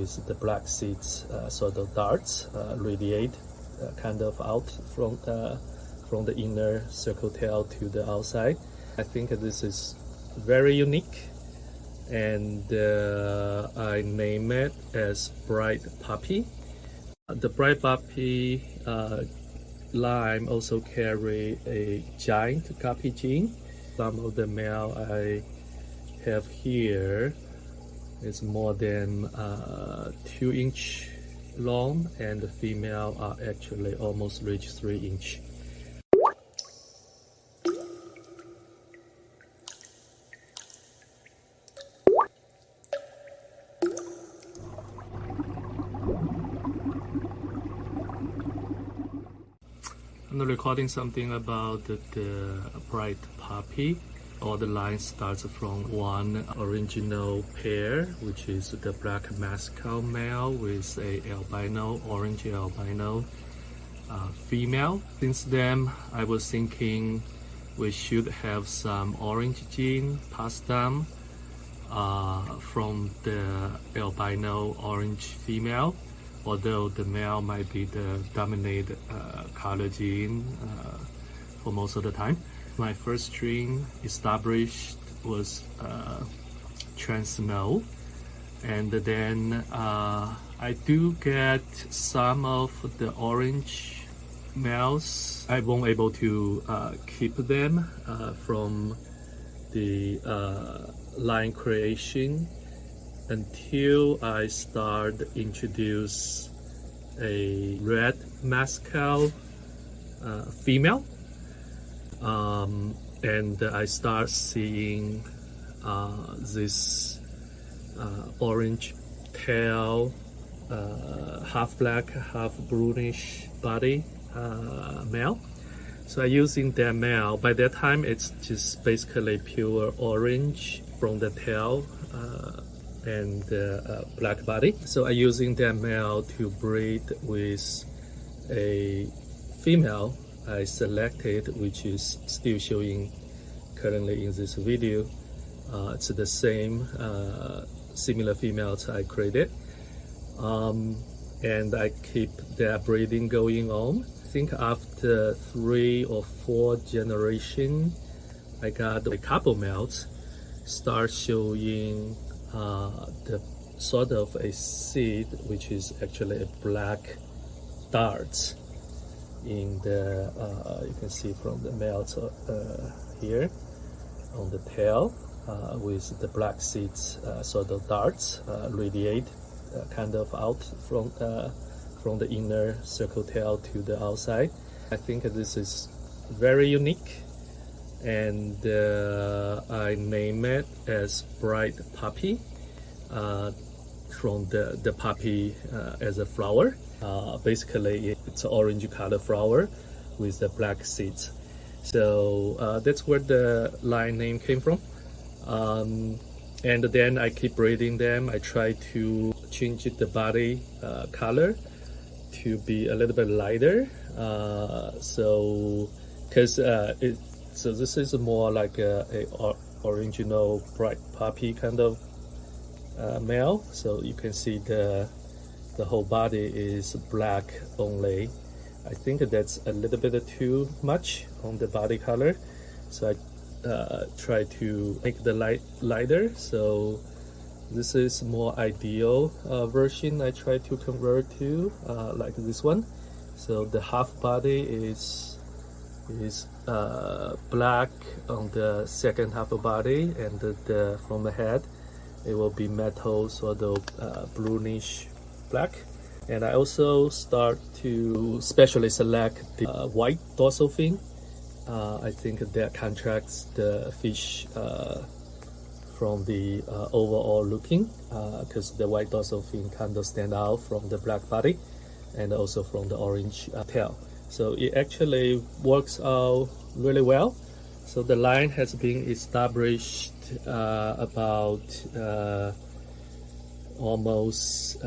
with the black seeds, sort of darts, radiate kind of out from the inner circle tail to the outside. I think this is very unique, and I name it as BrightPoppy. The BrightPoppy line also carry a giant guppy gene. Some of the male I have here is more than 2 inch long, and the female are actually almost reach 3 inch. I'm recording something about the BrightPoppy. All the line starts from one original pair, which is the black mascot male with a albino, orange albino female. Since then, I was thinking we should have some orange gene passed down from the albino orange female, although the male might be the dominant color gene for most of the time. My first strain established was Trans-Snow, and then I do get some of the orange males. I won't able to keep them from the line creation until I start introduce a red mascot female. And I start seeing this orange tail, half black, half brownish body male. So I using that male. By that time, it's just basically pure orange from the tail and black body. So I using that male to breed with a female I selected, which is still showing currently in this video. It's the same similar females I created, and I keep their breeding going on. I think after 3 or 4 generations, I got a couple males start showing the sort of a seed, which is actually a black dart in the you can see from the males here on the tail with the black seeds, sort of darts radiate kind of out from the inner circle tail to the outside. I think this is very unique, and I name it as BrightPoppy from the poppy as a flower. Basically, it's an orange color flower with the black seeds. So that's where the line name came from. And then I keep breeding them. I try to change the body color to be a little bit lighter. So this is more like a original BrightPoppy kind of male. So you can see the whole body is black only. I think that's a little bit too much on the body color, so I try to make the light lighter. So this is more ideal version I try to convert to, like this one. So the half body is black on the second half of body, and from the head it will be metal, sort of brownish black. And I also start to specially select the white dorsal fin. I think that contracts the fish from the overall looking, because the white dorsal fin kind of stand out from the black body and also from the orange tail. So it actually works out really well. So the line has been established about almost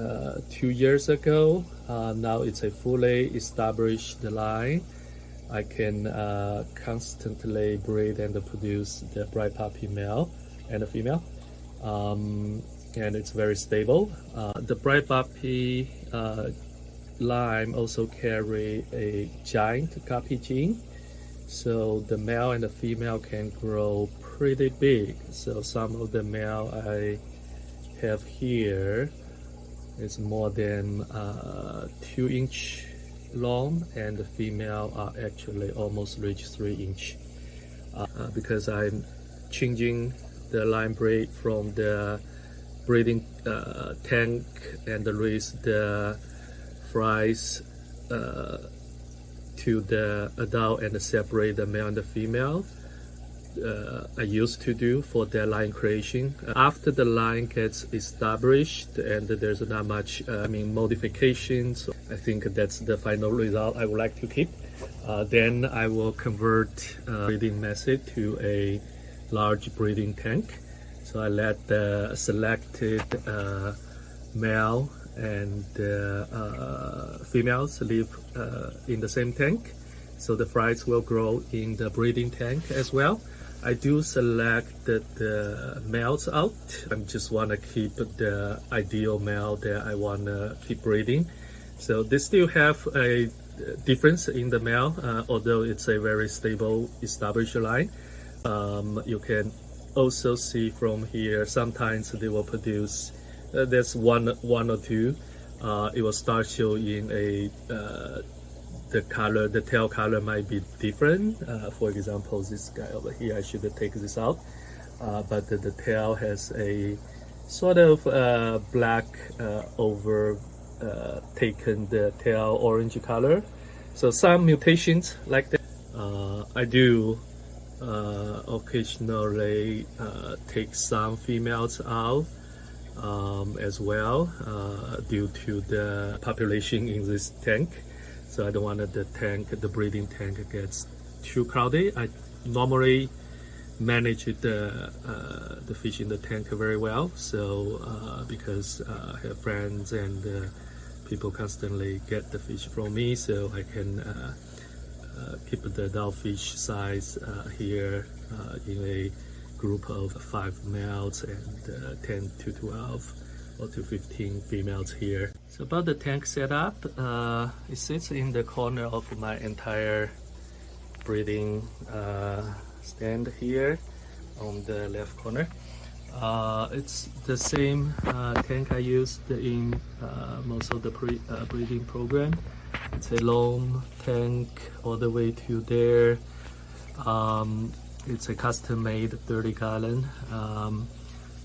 2 years ago. Now it's a fully established line. I can constantly breed and produce the BrightPoppy male and the female. and it's very stable. The BrightPoppy lime also carry a giant guppy gene, so the male and the female can grow pretty big. So some of the male I have here is more than 2 inch long, and the female are actually almost reach 3 inch. Because I'm changing the lime breed from the breeding tank and release the fries to the adult and separate the male and the female. I used to do for the line creation. After the line gets established and there's not much modifications, I think that's the final result I would like to keep. Then I will convert breeding method to a large breeding tank. So I let the selected male and females live in the same tank. So the fries will grow in the breeding tank as well. I do select the males out. I just want to keep the ideal male that I want to keep breeding. So they still have a difference in the male, although it's a very stable established line. You can also see from here, sometimes they will produce, there's one or two, it will start showing the color, the tail color might be different. For example, this guy over here, I should take this out, but the tail has a sort of black taken the tail orange color. So some mutations like that. I do occasionally take some females out as well due to the population in this tank. So I don't want the breeding tank gets too crowded. I normally manage the fish in the tank very well. So because I have friends and people constantly get the fish from me, so I can keep the adult fish size here in a group of 5 males and 10 to 12 or to 15 females here. So about the tank setup, it sits in the corner of my entire breeding stand here on the left corner. It's the same tank I used in most of the breeding program. It's a long tank all the way to there. It's a custom-made 30-gallon.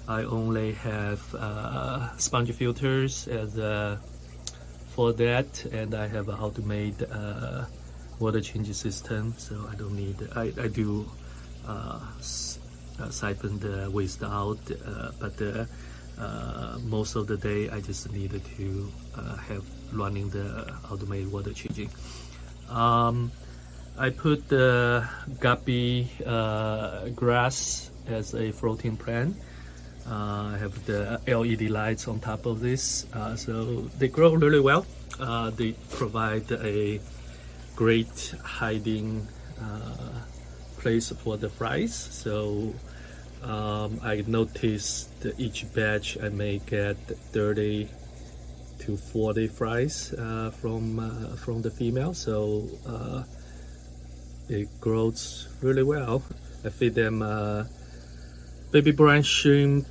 I only have sponge filters for that, and I have an automated water change system, so I don't need. I do siphon the waste out, but most of the day I just needed to have running the automated water changing. I put the guppy grass as a floating plant. I have the LED lights on top of this, so they grow really well. They provide a great hiding place for the fries. So I noticed that each batch I may get 30 to 40 fries from the female. So it grows really well. I feed them baby brine shrimp,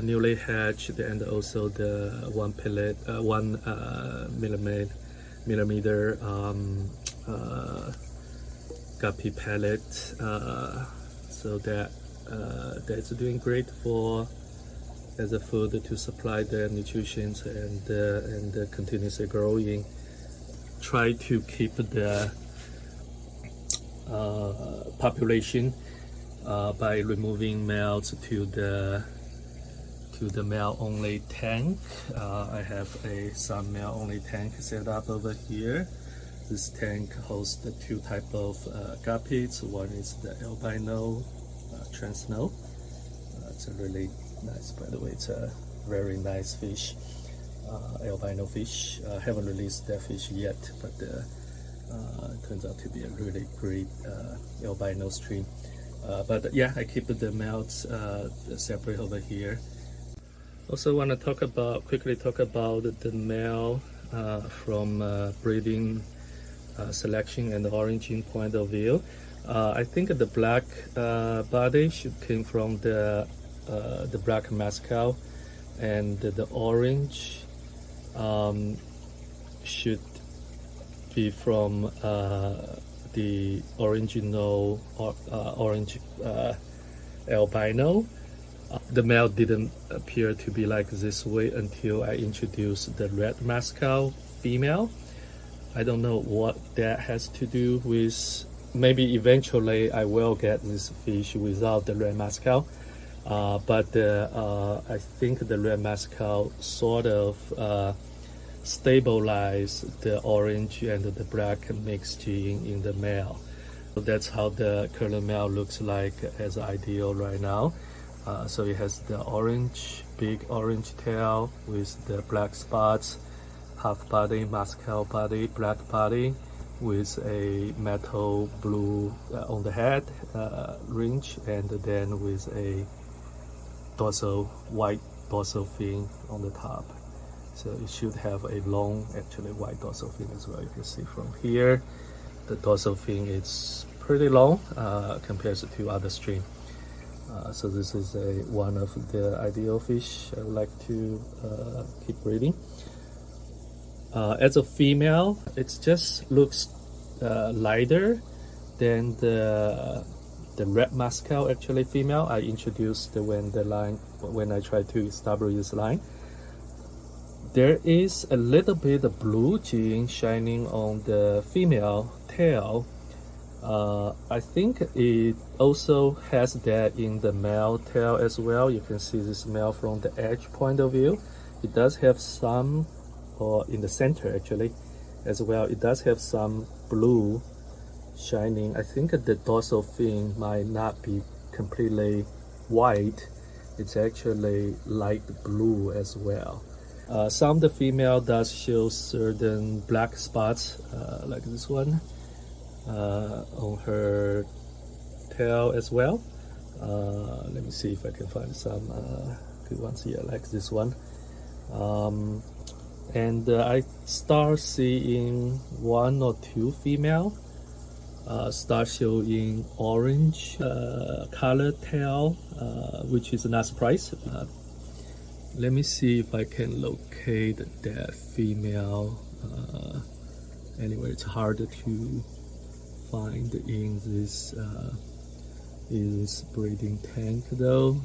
newly hatched, and also the 1 pellet, 1 millimeter guppy pellet, so that's doing great for as a food to supply the nutrition and continuously growing. Try to keep the population by removing males to the male only tank. I have some male only tank set up over here. This tank hosts the 2 types of guppies. One is the albino transno. It's a really nice, by the way, it's a very nice fish, albino fish. I haven't released that fish yet, but it turns out to be a really great albino stream. But yeah, I keep the males separate over here. Also want to quickly talk about the male from breeding selection and origin point of view. I think the black body should came from the black Moscow, and the orange should be from the original orange albino. The male didn't appear to be like this way until I introduced the red Moscow female. I don't know what that has to do with. Maybe eventually I will get this fish without the red Moscow. But I think the red Moscow sort of stabilize the orange and the black mixture in the male. So that's how the current male looks like as ideal right now. So it has the big orange tail with the black spots, half body, Moscow body, black body, with a metal blue on the head ringe, and then with a white dorsal fin on the top. So it should have a long, actually white dorsal fin as well. You can see from here, the dorsal fin is pretty long compared to other stream. So this is one of the ideal fish I would like to keep breeding. As a female, it just looks lighter than the red Moscow actually female I introduced when I tried to establish this line. There is a little bit of blue gene shining on the female tail. I think it also has that in the male tail as well. You can see this male from the edge point of view. It does have some, or in the center actually, as well. It does have some blue shining. I think the dorsal fin might not be completely white. It's actually light blue as well. Some of the female does show certain black spots, like this one, on her tail as well. Let me see if I can find some good ones here, like this one. And I start seeing one or two female start showing orange color tail, which is not a surprise. Let me see if I can locate that female. Anyway, it's hard to find in this breeding tank though.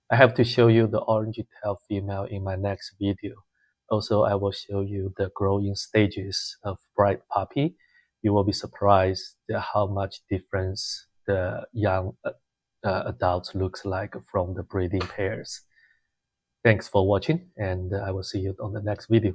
I have to show you the orange tail female in my next video. Also, I will show you the growing stages of BrightPoppy. You will be surprised at how much difference the young adults looks like from the breeding pairs. Thanks for watching, and I will see you on the next video.